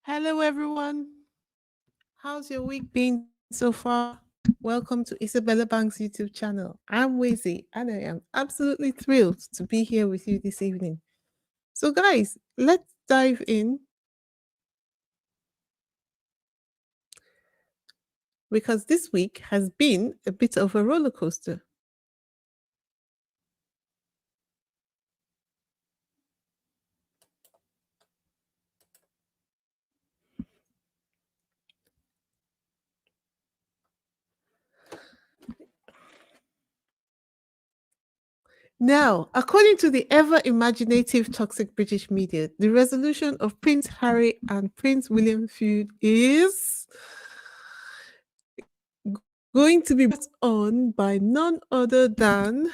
Hello, everyone. How's your week been so far? Welcome to Isabella Bank's YouTube channel. I'm Wizzy and I am absolutely thrilled to be here with you this evening. So, guys, let's dive in because this week has been a bit of a roller coaster. Now, according to the ever imaginative toxic British media, the resolution of Prince Harry and Prince William feud is going to be brought on by none other than.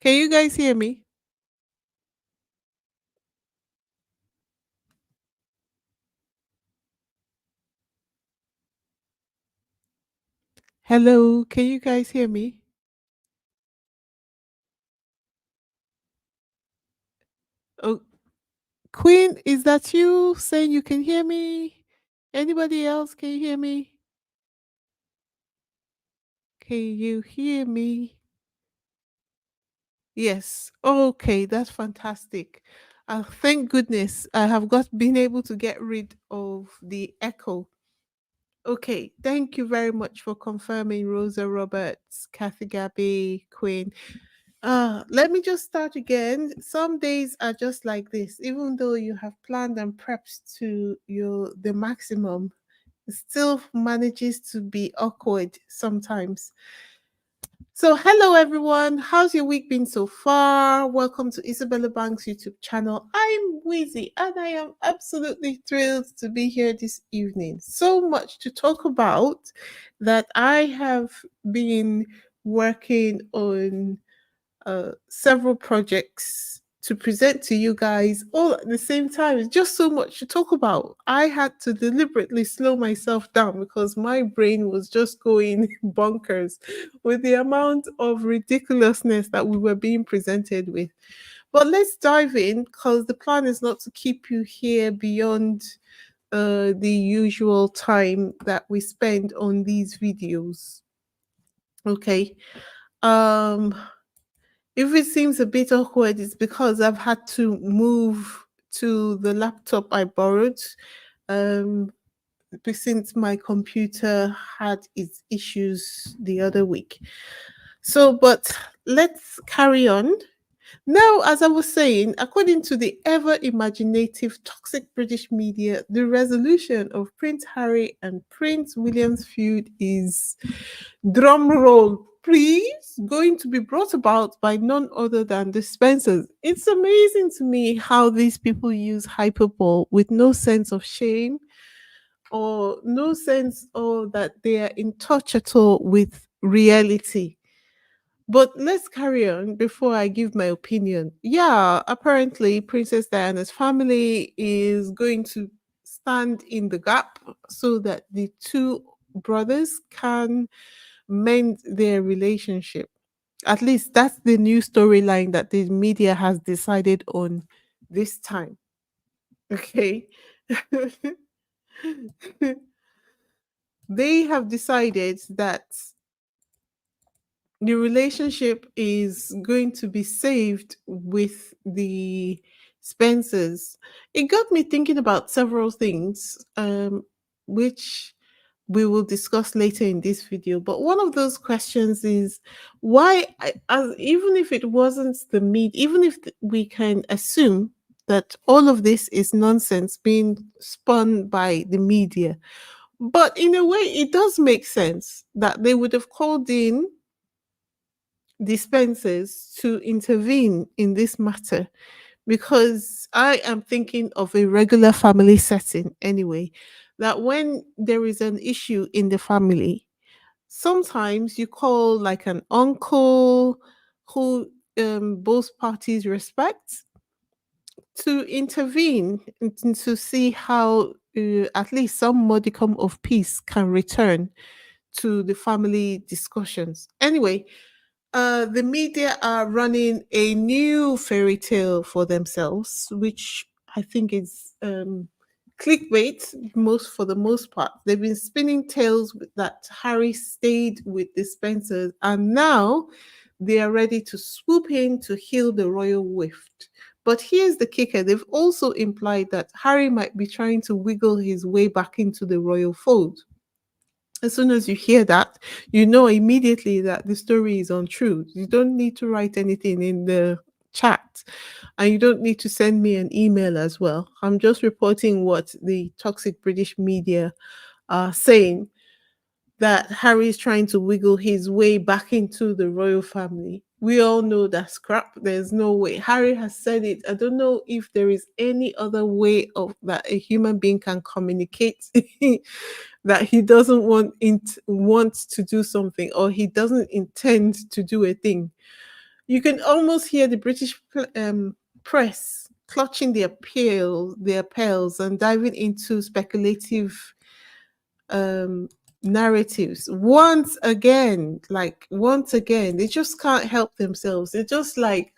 Can you guys hear me? Hello, can you guys hear me? Oh, Queen, is that you saying you can hear me? Anybody else can you hear me? Can you hear me? Yes. Okay, that's fantastic. Thank goodness I have been able to get rid of the echo. Okay, thank you very much for confirming, Rosa Roberts, Kathy Gabby, Queen. Let me just start again. Some days are just like this. Even though you have planned and prepped to the maximum, it still manages to be awkward sometimes. So, hello everyone. How's your week been so far? Welcome to Isabella Bank's YouTube channel. I'm Wheezy and I am absolutely thrilled to be here this evening. So much to talk about that I have been working on several projects to present to you guys all at the same time. It's just so much to talk about. I had to deliberately slow myself down because my brain was just going bonkers with the amount of ridiculousness that we were being presented with. But let's dive in because the plan is not to keep you here beyond the usual time that we spend on these videos. Okay. Um if it seems a bit awkward, it's because I've had to move to the laptop I borrowed um, since my computer had its issues the other week. So, but let's carry on. Now, as I was saying, according to the ever imaginative toxic British media, the resolution of Prince Harry and Prince William's feud is, drum roll, please, going to be brought about by none other than the Spencers. It's amazing to me how these people use hyperbole with no sense of shame or no sense or that they are in touch at all with reality. But let's carry on before I give my opinion. Yeah, apparently Princess Diana's family is going to stand in the gap so that the two brothers can mend their relationship. At least that's the new storyline that the media has decided on this time. Okay. They have decided that the relationship is going to be saved with the Spencers. It got me thinking about several things, which we will discuss later in this video. But one of those questions is why, even if it wasn't the meat, even if we can assume that all of this is nonsense being spun by the media, but in a way, it does make sense that they would have called in dispensers to intervene in this matter because I am thinking of a regular family setting anyway. That when there is an issue in the family, sometimes you call like an uncle who both parties respect, to intervene and to see how at least some modicum of peace can return to the family discussions. Anyway, the media are running a new fairy tale for themselves, which I think is clickbait most for the most part. They've been spinning tales that Harry stayed with the Spencers, and now they are ready to swoop in to heal the royal rift. But here's the kicker: they've also implied that Harry might be trying to wiggle his way back into the royal fold. As soon as you hear that, you know immediately that the story is untrue. You don't need to write anything in the chat, and you don't need to send me an email as well. I'm just reporting what the toxic British media are saying, that Harry is trying to wiggle his way back into the royal family. We all know that's crap. There's no way. Harry has said it. I don't know if there is any other way of that a human being can communicate that he doesn't want to do something, or he doesn't intend to do a thing. You can almost hear the British press clutching their pearls, and diving into speculative um narratives once again. They just can't help themselves. They're just like,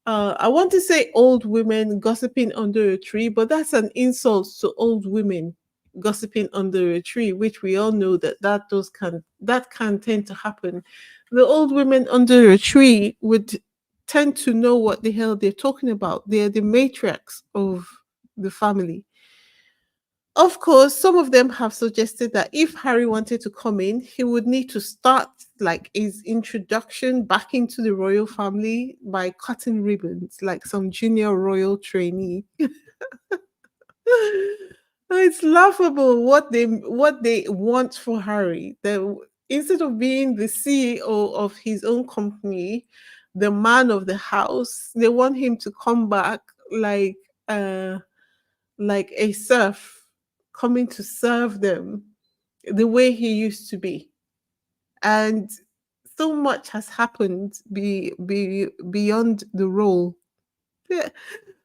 I want to say old women gossiping under a tree, but that's an insult to old women gossiping under a tree, which we all know that can tend to happen. The old women under a tree would tend to know what the hell they're talking about. They're the matriarchs of the family. Of course, some of them have suggested that if Harry wanted to come in, he would need to start like his introduction back into the royal family by cutting ribbons, like some junior royal trainee. It's laughable what they want for Harry. Instead of being the CEO of his own company, the man of the house, they want him to come back uh like a serf, coming to serve them the way he used to be. And so much has happened beyond the role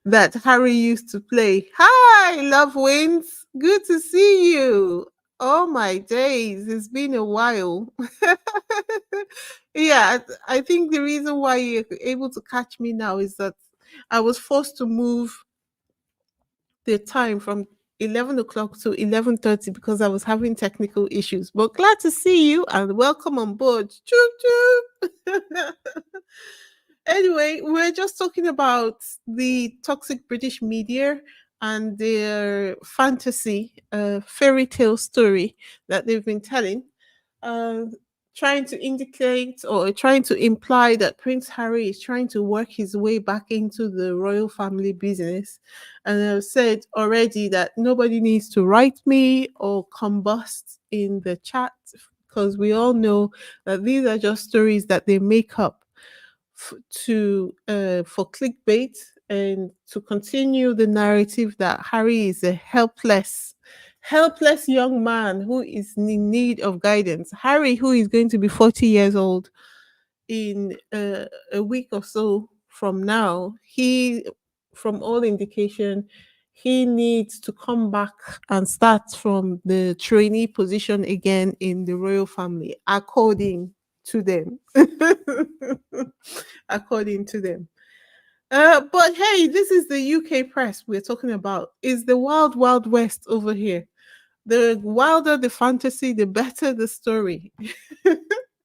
that Harry used to play. Hi, love wins. Good to see you. Oh my days, it's been a while. Yeah, I think the reason why you're able to catch me now is that I was forced to move the time from 11 o'clock to 11:30 because I was having technical issues. But glad to see you and welcome on board. Choo choo. Anyway, we're just talking about the toxic British media and their fantasy fairy tale story that they've been telling, uh, trying to indicate or trying to imply that Prince Harry is trying to work his way back into the royal family business. And I've said already that nobody needs to write me or combust in the chat, because we all know that these are just stories that they make up to for clickbait, and to continue the narrative that Harry is a helpless young man who is in need of guidance. Harry, who is going to be 40 years old in a week or so from now, from all indication, he needs to come back and start from the trainee position again in the royal family, according to them. According to them. But hey, this is the UK press we're talking about. Is the wild, wild west over here. The wilder the fantasy, the better the story.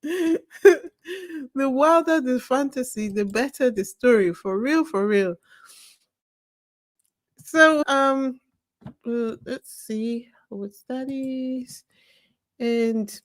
The wilder the fantasy, the better the story. For real, for real. So, let's see what studies and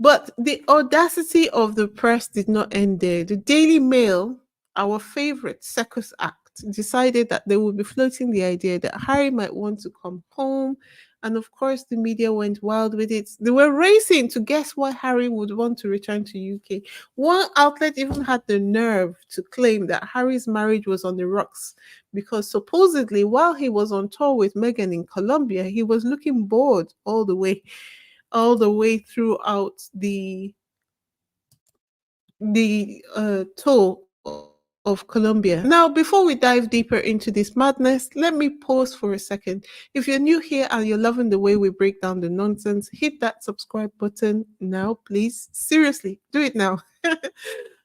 but the audacity of the press did not end there. The Daily Mail, our favorite circus act, decided that they would be floating the idea that Harry might want to come home. And of course, the media went wild with it. They were racing to guess why Harry would want to return to UK. One outlet even had the nerve to claim that Harry's marriage was on the rocks because supposedly while he was on tour with Meghan in Colombia, he was looking bored all the way throughout the tour of of Colombia. Now, before we dive deeper into this madness, let me pause for a second. If you're new here and you're loving the way we break down the nonsense, hit that subscribe button now, please. Seriously, do it now.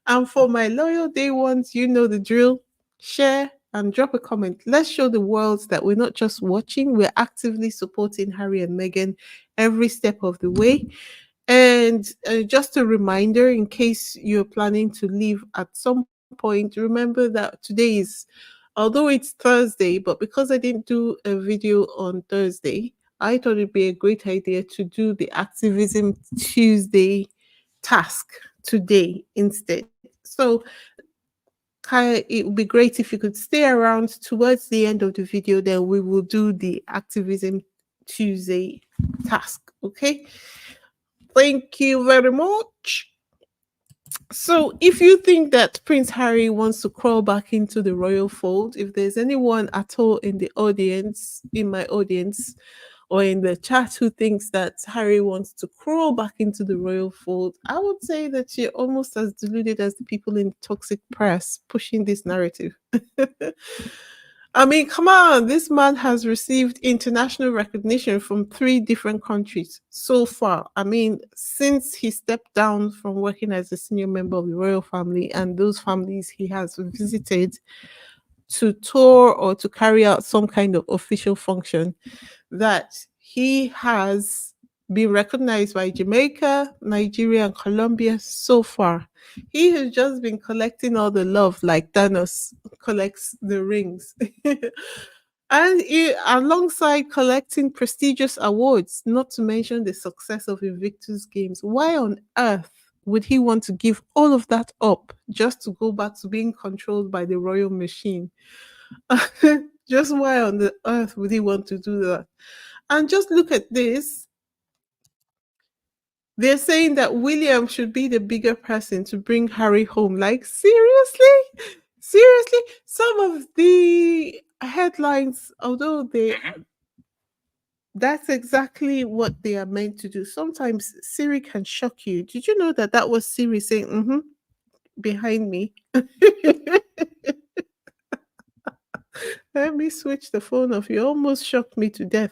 And for my loyal day ones, you know the drill. Share and drop a comment. Let's show the world that we're not just watching, we're actively supporting Harry and Meghan every step of the way. And just a reminder, in case you're planning to leave at some point, remember that today is, although it's Thursday, but because I didn't do a video on Thursday, I thought it'd be a great idea to do the Activism Tuesday task today instead. So it would be great if you could stay around towards the end of the video, then we will do the Activism Tuesday task. Okay. Thank you very much. So, if you think that Prince Harry wants to crawl back into the royal fold, if there's anyone at all in the audience, in my audience, or in the chat who thinks that Harry wants to crawl back into the royal fold, I would say that you're almost as deluded as the people in toxic press pushing this narrative. I mean, come on, this man has received international recognition from 3 different countries so far. I mean, since he stepped down from working as a senior member of the royal family and those families he has visited to tour or to carry out some kind of official function, that he has been recognized by Jamaica, Nigeria, and Colombia so far. He has just been collecting all the love like Thanos collects the rings. And alongside collecting prestigious awards, not to mention the success of Invictus Games, why on earth would he want to give all of that up just to go back to being controlled by the royal machine? Just why on the earth would he want to do that? And just look at this. They're saying that William should be the bigger person to bring Harry home. Like, seriously? Seriously? Some of the headlines, although that's exactly what they are meant to do. Sometimes Siri can shock you. Did you know that that was Siri saying, behind me? Let me switch the phone off. You almost shocked me to death.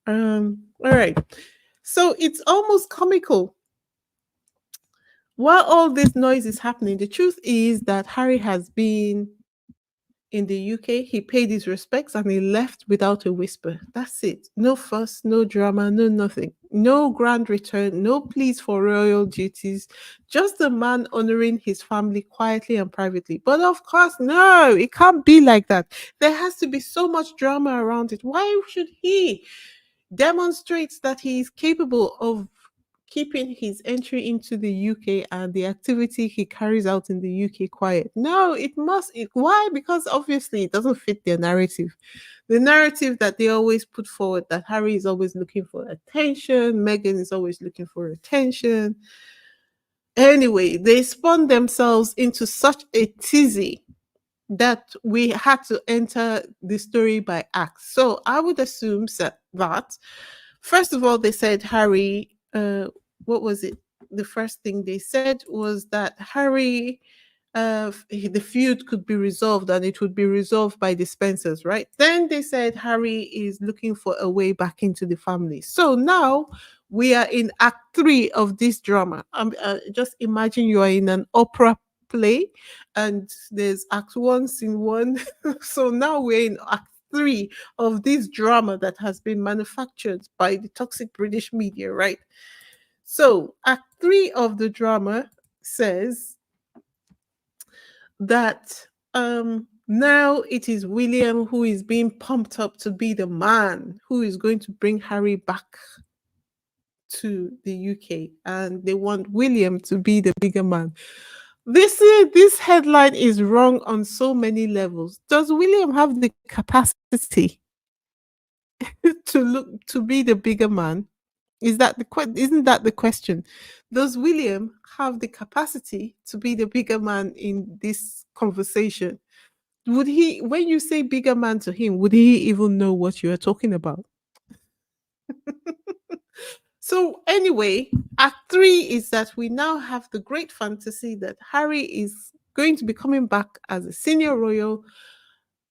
All right. So it's almost comical. While all this noise is happening, the truth is that Harry has been in the UK. He paid his respects and he left without a whisper. That's it. No fuss, no drama, no nothing. No grand return, no pleas for royal duties. Just a man honoring his family quietly and privately. But of course, no, it can't be like that. There has to be so much drama around it. Why should he demonstrate that he is capable of keeping his entry into the UK and the activity he carries out in the UK quiet? No, why? Because obviously it doesn't fit their narrative. The narrative that they always put forward, that Harry is always looking for attention, Meghan is always looking for attention. Anyway, they spun themselves into such a tizzy that we had to enter the story by acts. So I would assume that first of all, they said Harry, what was it? The first thing they said was that Harry, the feud could be resolved and it would be resolved by the Spencers, right? Then they said Harry is looking for a way back into the family. So now we are in Act 3 of this drama. Just imagine you are in an opera play and there's Act 1, Scene 1. So now we're in Act 3 of this drama that has been manufactured by the toxic British media, right? So, Act 3 of the drama says that now it is William who is being pumped up to be the man who is going to bring Harry back to the UK, and they want William to be the bigger man. This headline is wrong on so many levels. Does William have the capacity to be the bigger man? Isn't that the question? Does William have the capacity to be the bigger man in this conversation? Would he, when you say bigger man to him, would he even know what you are talking about? So anyway, Act 3 is that we now have the great fantasy that Harry is going to be coming back as a senior royal,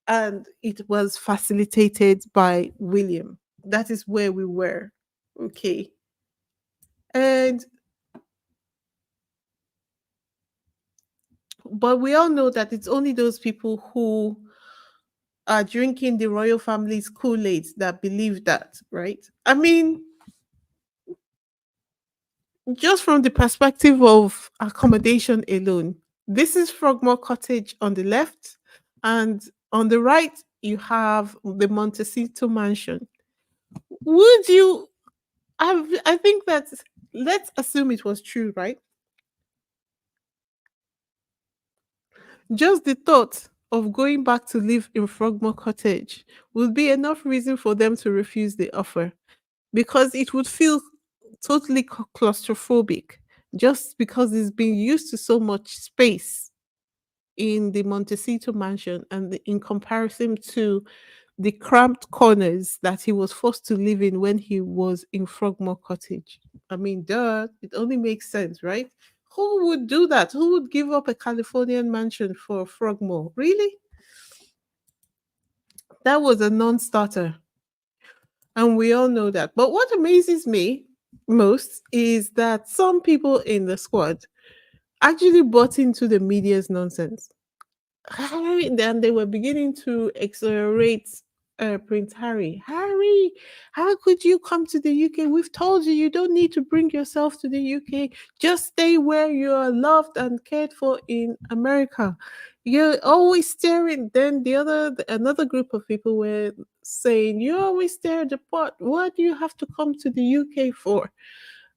and it was facilitated by William. That is where we were. Okay. And but we all know that it's only those people who are drinking the royal family's Kool-Aid that believe that, right? I mean, just from the perspective of accommodation alone, this is Frogmore Cottage on the left, and on the right, you have the Montecito Mansion. Would you I think that, let's assume it was true, right? Just the thought of going back to live in Frogmore Cottage would be enough reason for them to refuse the offer, because it would feel totally claustrophobic, just because it's been used to so much space in the Montecito mansion, and in comparison to the cramped corners that he was forced to live in when he was in Frogmore Cottage. I mean, duh, it only makes sense, right? Who would do that? Who would give up a Californian mansion for Frogmore? Really? That was a non starter. And we all know that. But what amazes me most is that some people in the squad actually bought into the media's nonsense. Harry, then they were beginning to exonerate Prince Harry. Harry, how could you come to the UK? We've told you you don't need to bring yourself to the UK. Just stay where you are loved and cared for in America. You're always staring. Then another group of people were saying, you always stare at the pot. What do you have to come to the UK for?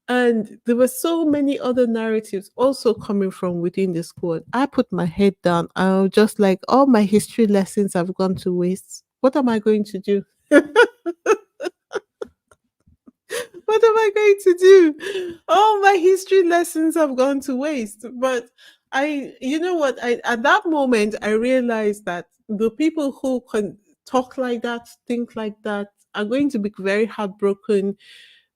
And there were so many other narratives also coming from within the squad. I put my head down. I was just like, all my history lessons have gone to waste. What am I going to do? What am I going to do? All my history lessons have gone to waste. But you know what? At that moment, I realized that the people who can talk like that, think like that, are going to be very heartbroken,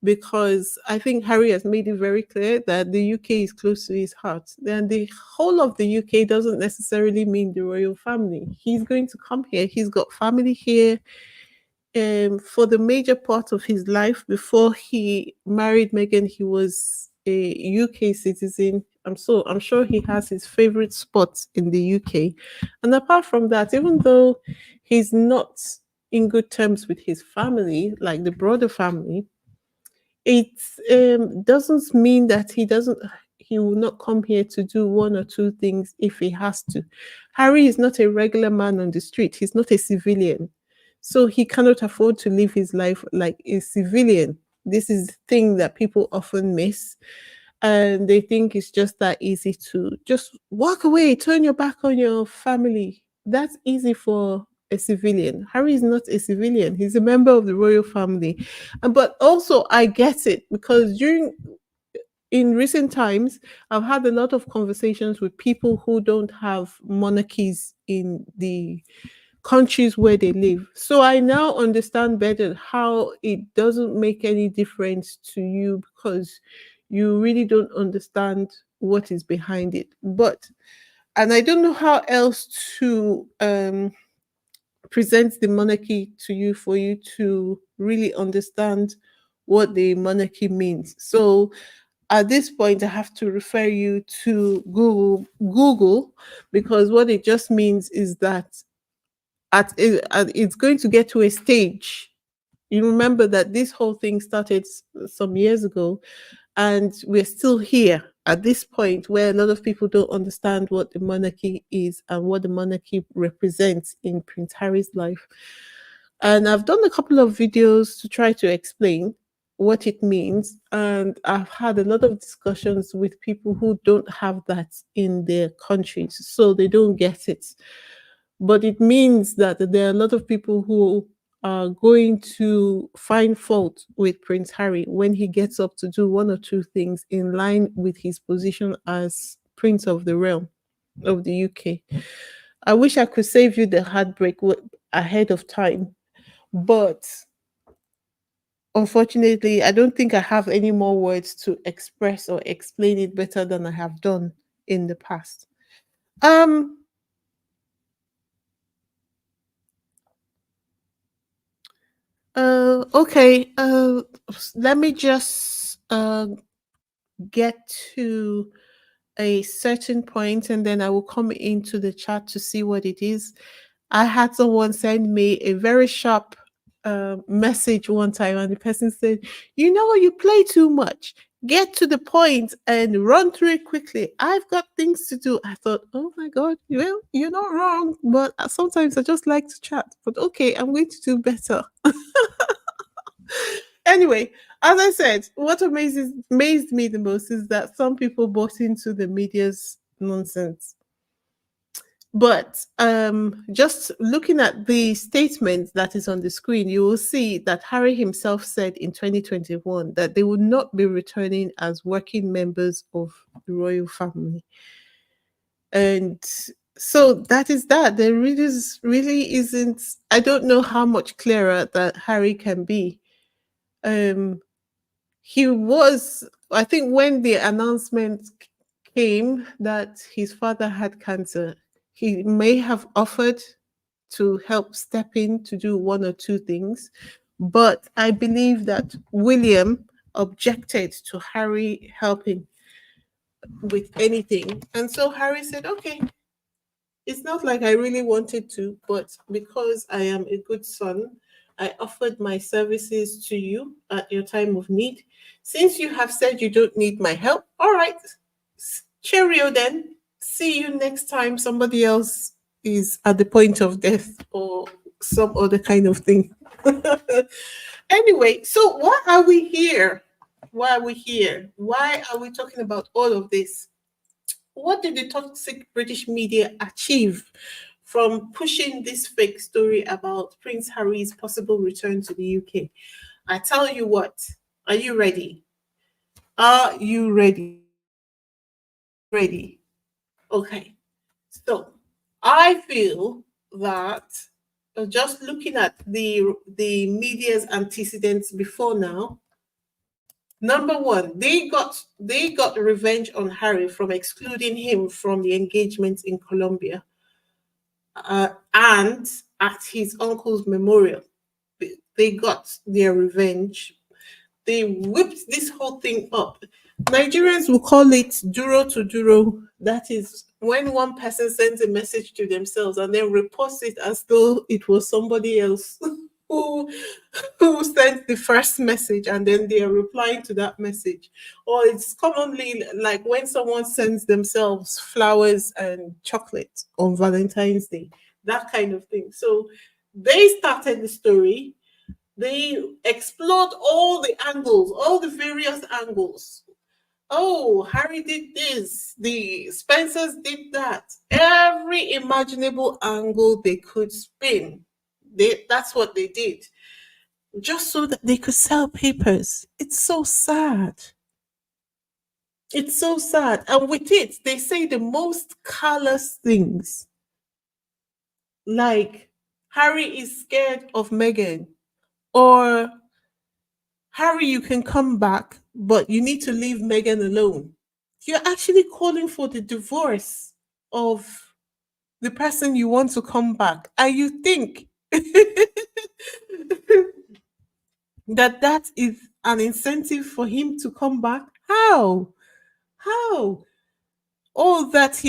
because I think Harry has made it very clear that the UK is close to his heart. And the whole of the UK doesn't necessarily mean the royal family. He's going to come here. He's got family here. For the major part of his life before he married Meghan, he was a UK citizen. I'm sure he has his favorite spots in the UK. And apart from that, even though he's not in good terms with his family, like the broader family, it doesn't mean that he will not come here to do one or two things if he has to. Harry is not a regular man on the street. He's not a civilian. So he cannot afford to live his life like a civilian. This is the thing that people often miss. And they think it's just that easy to just walk away, turn your back on your family. That's easy for a civilian. Harry is not a civilian. He's a member of the royal family. But also I get it, because during in recent times, I've had a lot of conversations with people who don't have monarchies in the countries where they live. So I now understand better how it doesn't make any difference to you, because you really don't understand what is behind it. And I don't know how else to present the monarchy to you for you to really understand what the monarchy means. So at this point, I have to refer you to Google, because what it just means is that it's going to get to a stage. You remember that this whole thing started some years ago, and we're still here at this point where a lot of people don't understand what the monarchy is and what the monarchy represents in Prince Harry's life. And I've done a couple of videos to try to explain what it means. And I've had a lot of discussions with people who don't have that in their countries, so they don't get it. But it means that there are a lot of people who are going to find fault with Prince Harry when he gets up to do one or two things in line with his position as Prince of the Realm of the UK. I wish I could save you the heartbreak ahead of time, but unfortunately, I don't think I have any more words to express or explain it better than I have done in the past. Um. Okay. Let me just get to a certain point, and then I will come into the chat to see what it is. I had someone send me a very sharp message one time, and the person said, "You know, you play too much. Get to the point and run through it quickly. I've got things to do." I thought, "Oh my God, well, you're not wrong, but sometimes I just like to chat. But okay, I'm going to do better." Anyway, as I said, what amazed me the most is that some people bought into the media's nonsense. But just looking at the statement that is on the screen, you will see that Harry himself said in 2021 that they would not be returning as working members of the royal family. And so that is that. There really isn't, I don't know how much clearer that Harry can be. Um, he was, I think, when the announcement came that his father had cancer, he may have offered to help step in to do one or two things, but I believe that William objected to Harry helping with anything, and so Harry said, "Okay, it's not like I really wanted to, but because I am a good son, I offered my services to you at your time of need. Since you have said you don't need my help, all right, cheerio then. See you next time somebody else is at the point of death or some other kind of thing." Anyway, so why are we here? Why are we here? Why are we talking about all of this? What did the toxic British media achieve from pushing this fake story about Prince Harry's possible return to the UK? I tell you what, are you ready? Are you ready? Ready? Okay. So I feel that just looking at the media's antecedents before now, number one, they got revenge on Harry from excluding him from the engagement in Colombia. And at his uncle's memorial, they got their revenge. They whipped this whole thing up. Nigerians will call it duro to duro. That is when one person sends a message to themselves and then reposts it as though it was somebody else who who sent the first message and then they are replying to that message. Or it's commonly like when someone sends themselves flowers and chocolate on Valentine's Day, that kind of thing. So they started the story. They explored all the angles, all the various angles. Oh, Harry did this. The Spencers did that. Every imaginable angle they could spin. That's what they did. Just so that they could sell papers. It's so sad. It's so sad. And with it, they say the most callous things. Like Harry is scared of Meghan. Or Harry, you can come back, but you need to leave Meghan alone. You're actually calling for the divorce of the person you want to come back. And you think that is an incentive for him to come back? How? How? Oh, that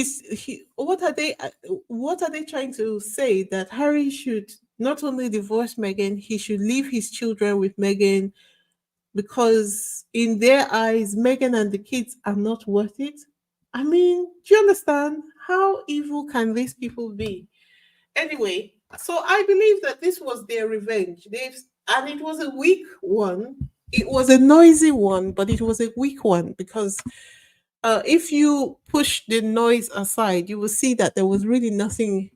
what are they trying to say? That Harry should not only divorce Meghan, he should leave his children with Meghan because in their eyes, Meghan and the kids are not worth it. I mean, do you understand? How evil can these people be? Anyway, so I believe that this was their revenge. And it was a weak one. It was a noisy one, but it was a weak one because if you push the noise aside, you will see that there was really nothing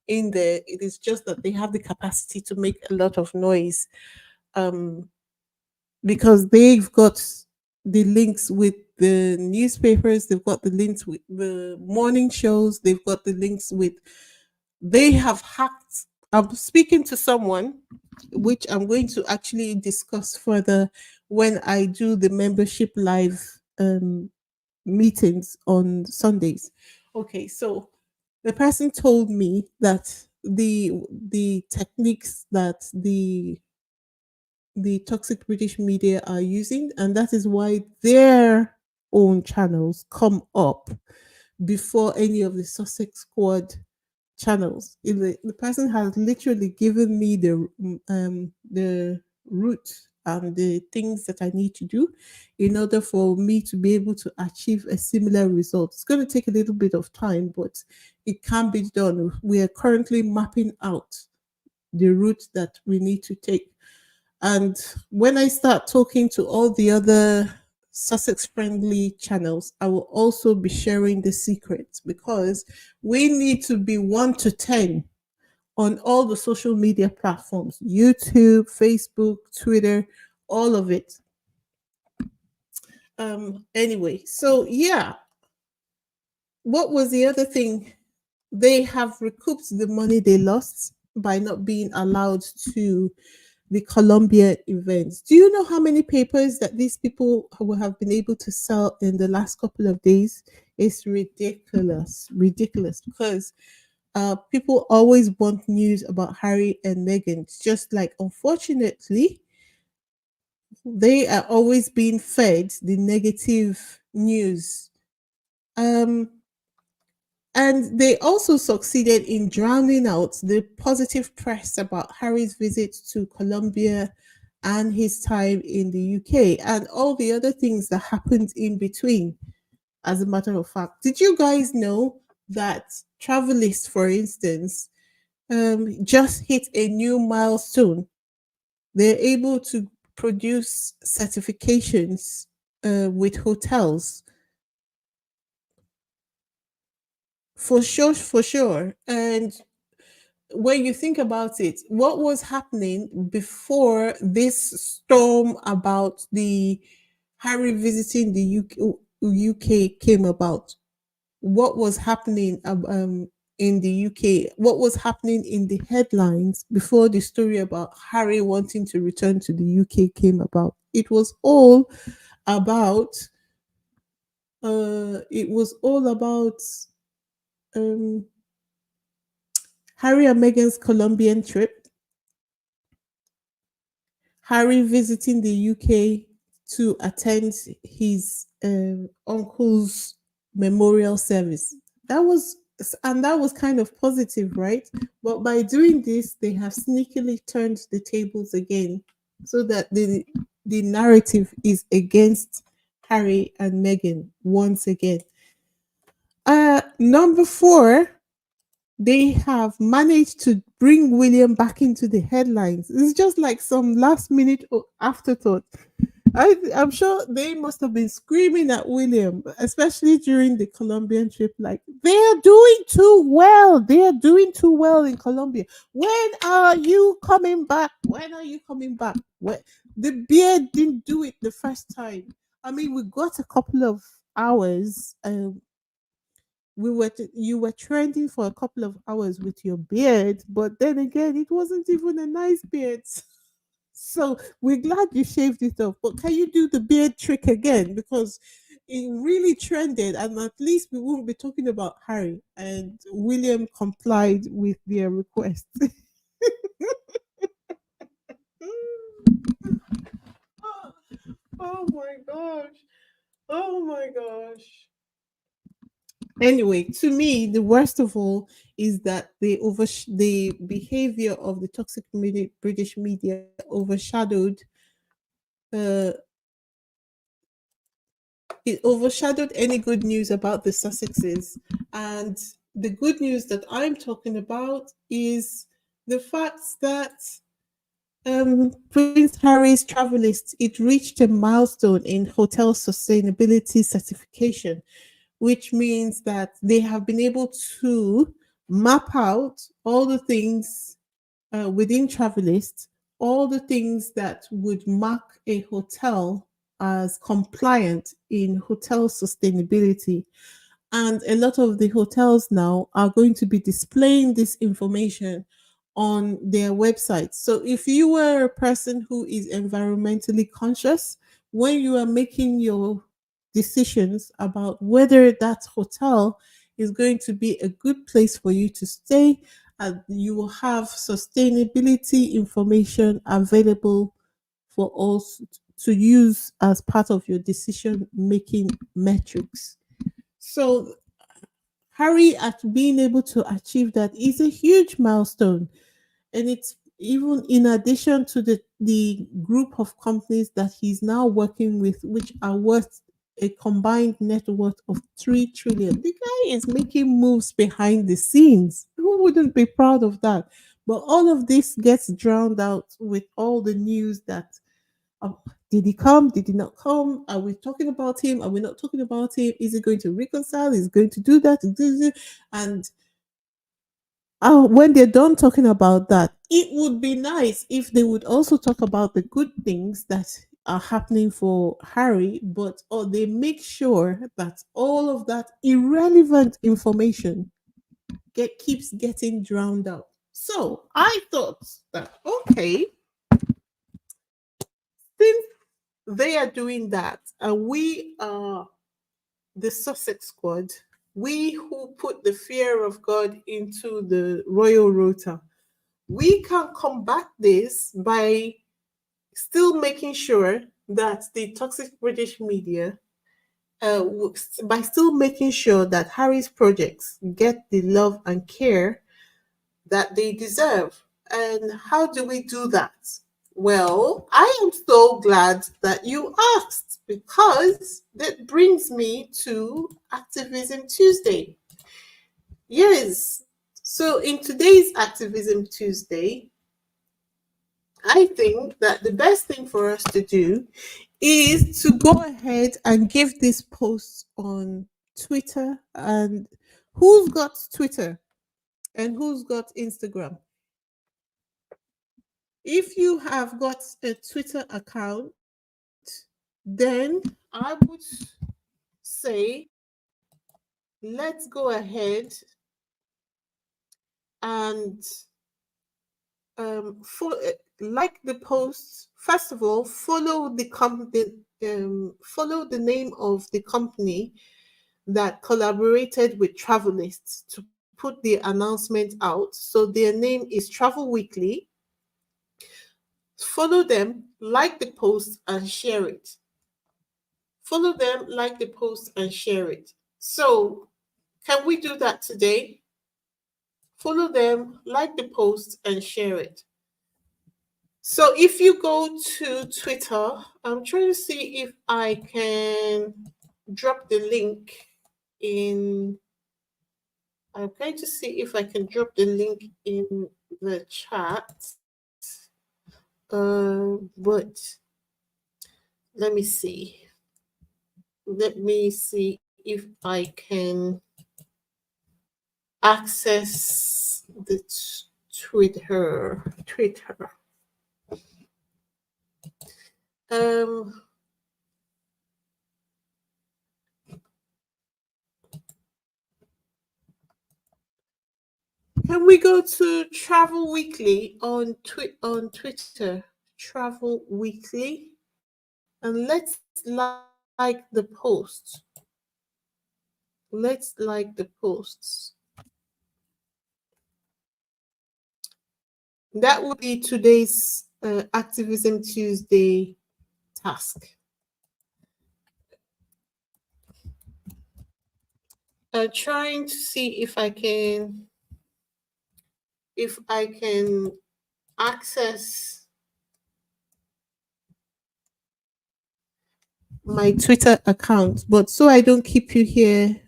in there. It is just that they have the capacity to make a lot of noise. Um, because they've got the links with the newspapers, they've got the links with the morning shows, they've got the links with, they have hacked. I'm speaking to someone, which I'm going to actually discuss further when I do the membership live meetings on Sundays. Okay, so The person told me that the techniques that the toxic British media are using, and that is why their own channels come up before any of the Sussex Squad channels. If the person has literally given me the route and the things that I need to do in order for me to be able to achieve a similar result. It's going to take a little bit of time, but it can be done. We are currently mapping out the route that we need to take. And when I start talking to all the other Sussex friendly channels, I will also be sharing the secrets because we need to be 1 to 10 on all the social media platforms: YouTube, Facebook, Twitter, all of it. Anyway, so yeah, what was the other thing? They have recouped the money they lost by not being allowed to the Colombia events. Do you know how many papers that these people will have been able to sell in the last couple of days? It's ridiculous, ridiculous, because people always want news about Harry and Meghan. It's just like, unfortunately, they are always being fed the negative news. Um, And they also succeeded in drowning out the positive press about Harry's visit to Colombia and his time in the UK and all the other things that happened in between. As a matter of fact, did you guys know that Travelist, for instance, just hit a new milestone? They're able to produce certifications with hotels. For sure, for sure. And when you think about it, what was happening before this storm about the Harry visiting the UK came about? What was happening in the UK? What was happening in the headlines before the story about Harry wanting to return to the UK came about? It was all about um Harry and Meghan's Colombian trip, Harry visiting the UK to attend his uncle's memorial service. That was that was kind of positive, right? But by doing this, they have sneakily turned the tables again, so that the narrative is against Harry and Meghan once again. Number four, they have managed to bring William back into the headlines. It's just like some last minute afterthought. I'm sure they must have been screaming at William, especially during the Colombian trip, like, they are doing too well. They are doing too well in Colombia. When are you coming back? When are you coming back? When the beard didn't do it the first time. I mean, we got a couple of hours. You were trending for a couple of hours with your beard, but then again, it wasn't even a nice beard. So we're glad you shaved it off. But can you do the beard trick again? Because it really trended, and at least we won't be talking about Harry. And William complied with their request. Oh my gosh. Oh my gosh. Anyway, to me, the worst of all is that the behavior of the toxic British media overshadowed uh, it overshadowed any good news about the Sussexes. And the good news that I'm talking about is the fact that Prince Harry's Travelist, it reached a milestone in hotel sustainability certification, which means that they have been able to map out all the things within Travelist, all the things that would mark a hotel as compliant in hotel sustainability. And a lot of the hotels now are going to be displaying this information on their websites. So if you were a person who is environmentally conscious, when you are making your decisions about whether that hotel is going to be a good place for you to stay, and you will have sustainability information available for us to use as part of your decision making metrics. So Harry at being able to achieve that is a huge milestone, and it's even in addition to the group of companies that he's now working with, which are worth a combined net worth of 3 trillion. The guy is making moves behind the scenes. Who wouldn't be proud of that? But all of this gets drowned out with all the news that, oh, did he come? Did he not come? Are we talking about him? Are we not talking about him? Is he going to reconcile? Is he going to do that? And when they're done talking about that, it would be nice if they would also talk about the good things that are happening for Harry, but or they make sure that all of that irrelevant information keeps getting drowned out. So I thought that, okay, since they are doing that, and we are the Sussex squad, we who put the fear of God into the royal rota, we can combat this by still making sure that the toxic British media, by still making sure that Harry's projects get the love and care that they deserve. And how do we do that? Well, I am so glad that you asked, because that brings me to Activism Tuesday. Yes. So in today's Activism Tuesday, I think that the best thing for us to do is to go ahead and give this post on Twitter. And who's got Twitter and who's got Instagram? If you have got a Twitter account, then I would say let's go ahead and like the post. First of all, follow the company, follow the name of the company that collaborated with Travelists to put the announcement out. So their name is Travel Weekly. Follow them, like the post, and share it. Follow them, like the post, and share it. So, can we do that today? Follow them, like the post, and share it. So, if you go to Twitter, I'm trying to see if I can drop the link in. I'm going to see if I can drop the link in the chat. But let me see. Let me see if I can access the Twitter. Um, can we go to Travel Weekly on Twitter? Travel Weekly, and let's like the post. Let's like the posts. That would be today's Activism Tuesday task. Trying to see if I can access my Twitter account, but so I don't keep you here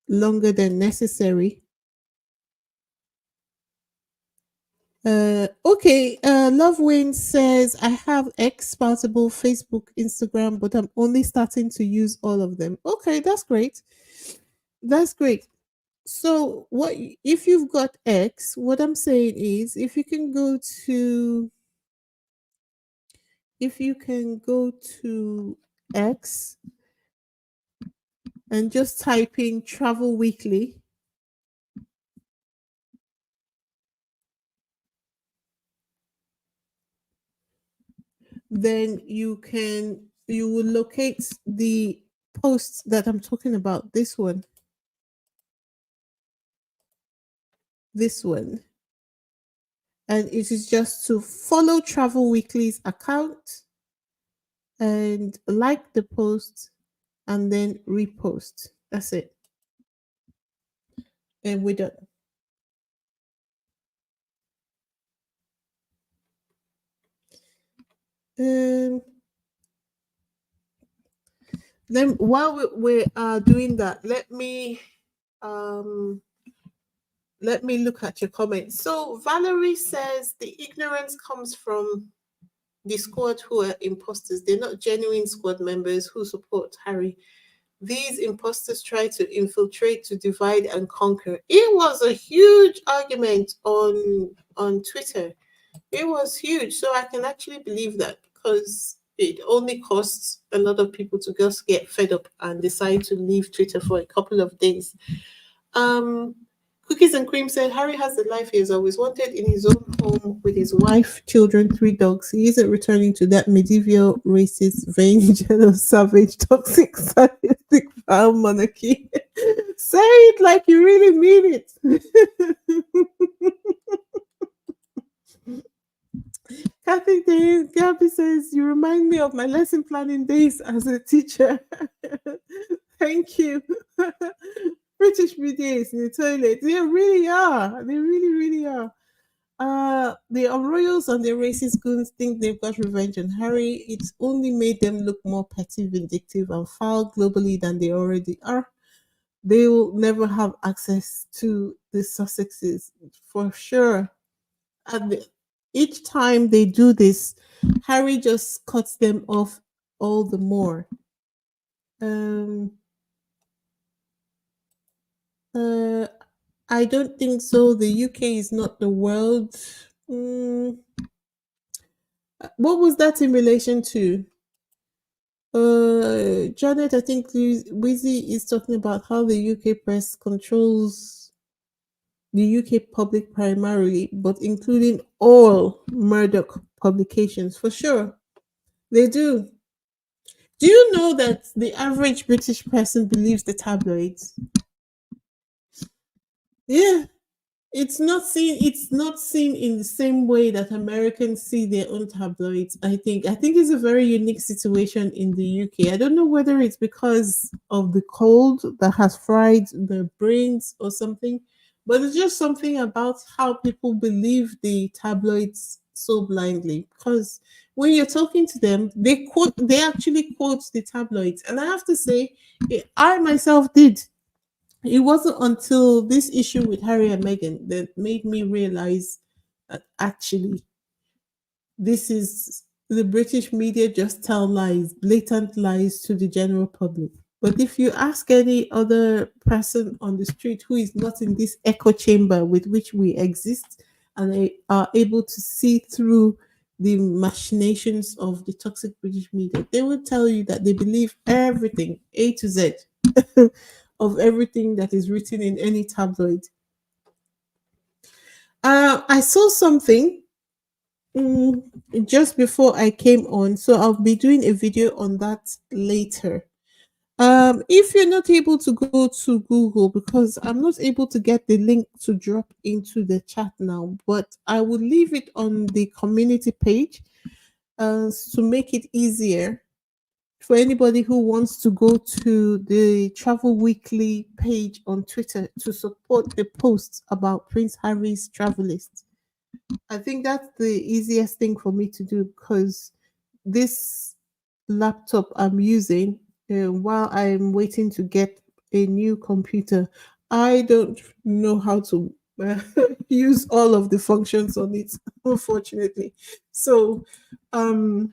longer than necessary. Okay, Love Wayne says I have X, Spoutable, Facebook, Instagram, but I'm only starting to use all of them. Okay, that's great. That's great. So if you've got X, what I'm saying is if you can go to X and just type in Travel Weekly, then you will locate the post that I'm talking about, this one. This one. And it is just to follow Travel Weekly's account and like the post and then repost. That's it. And we're done. Um, then while we are doing that, um let me look at your comments. So Valerie says the ignorance comes from the squad who are imposters. They're not genuine squad members who support Harry. These imposters try to infiltrate to divide and conquer. It was a huge argument on Twitter. It was huge. So I can actually believe that because it only costs a lot of people to just get fed up and decide to leave Twitter for a couple of days. Um, Cookies and Cream said Harry has the life he has always wanted in his own home with his wife, children, three dogs. He isn't returning to that medieval, racist, vain, jealous, savage, toxic, sadistic, foul monarchy. Say it like you really mean it. Gabby says, you remind me of my lesson planning days as a teacher. Thank you. British BDAs in the toilet. They really are. They really, really are. The royals and the racist goons think they've got revenge on Harry. It's only made them look more petty, vindictive, and foul globally than they already are. They will never have access to the Sussexes for sure. And each time they do this, Harry just cuts them off all the more. Um, uh, I don't think so. The UK is not the world. Mm, what was that in relation to? Janet, I think Wizzy is talking about how the UK press controls the UK public primarily, but including all Murdoch publications for sure. They do. Do you know that the average British person believes the tabloids? Yeah, it's not seen in the same way that Americans see their own tabloids. I think it's a very unique situation in the UK. I don't know whether it's because of the cold that has fried their brains or something, but it's just something about how people believe the tabloids so blindly. Because when you're talking to them, they actually quote the tabloids, and I have to say, I myself did. It wasn't until this issue with Harry and Meghan that made me realize that actually this is the British media just tell lies, blatant lies to the general public. But if you ask any other person on the street who is not in this echo chamber with which we exist and they are able to see through the machinations of the toxic British media, they will tell you that they believe everything, A to Z, of everything that is written in any tabloid. I saw something mm, just before I came on, so I'll be doing a video on that later. If you're not able to go to Google, because I'm not able to get the link to drop into the chat now, but I will leave it on the community page to make it easier for anybody who wants to go to the Travel Weekly page on Twitter to support the posts about Prince Harry's travel list. I think that's the easiest thing for me to do because this laptop I'm using while I'm waiting to get a new computer, I don't know how to use all of the functions on it, unfortunately. So, um,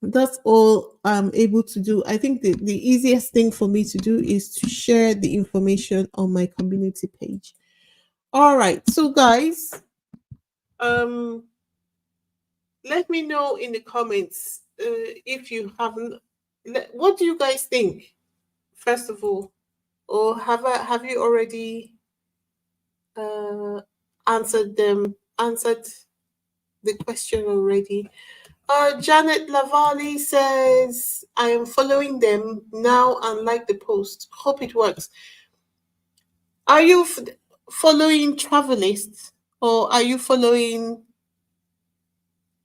that's all I'm able to do. I think the easiest thing for me to do is to share the information on my community page. All right. So guys, um let me know in the comments if you haven't what do you guys think first of all, or have you already uh answered the question already? Janet Lavali says, I am following them now and like the post. Hope it works. Are you? following Travelist or are you following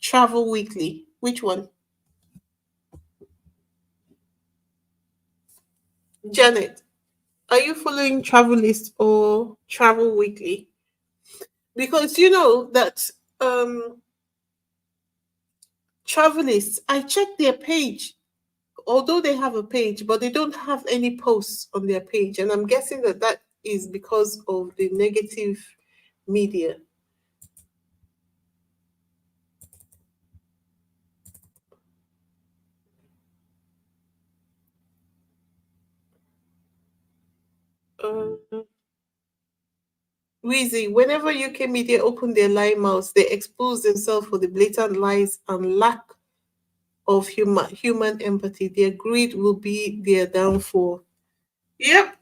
Travel Weekly? Which one? Janet, are you following Travelist or Travel Weekly? Because you know that Travelist, I checked their page, although they have a page, but they don't have any posts on their page. And I'm guessing that that is because of the negative media. Uh, Wheezy, whenever UK media open their lying mouths, they expose themselves for the blatant lies and lack of human empathy. Their greed will be their downfall. Yep.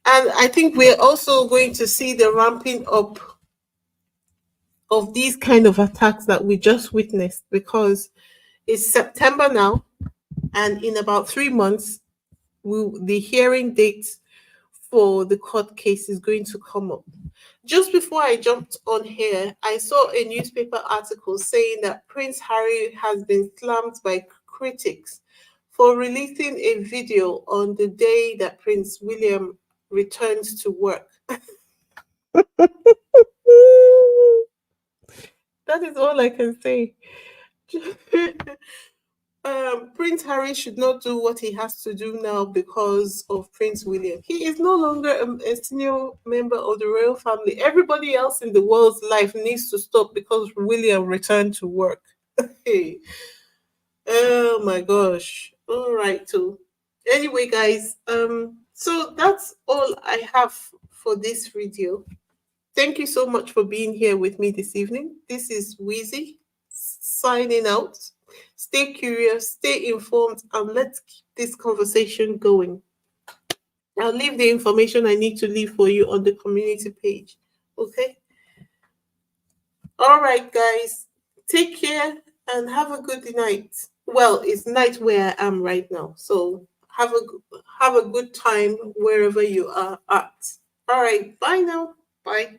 And I think we're also going to see the ramping up of these kind of attacks that we just witnessed because it's September now, and in about 3 months, the hearing date for the court case is going to come up. Just before I jumped on here, I saw a newspaper article saying that Prince Harry has been slammed by critics for releasing a video on the day that Prince William returns to work. That is all I can say. Prince Harry should not do what he has to do now because of Prince William. He is no longer a senior member of the royal family. Everybody else in the world's life needs to stop because William returned to work. Hey, oh my gosh. All right, too. Anyway, guys, so that's all I have for this video. Thank you so much for being here with me this evening. This is Wheezy signing out. Stay curious, stay informed, and let's keep this conversation going. I'll leave the information I need to leave for you on the community page. Okay? All right, guys. Take care and have a good night. Well, it's night where I am right now. So have a good time wherever you are at. All right. Bye now. Bye.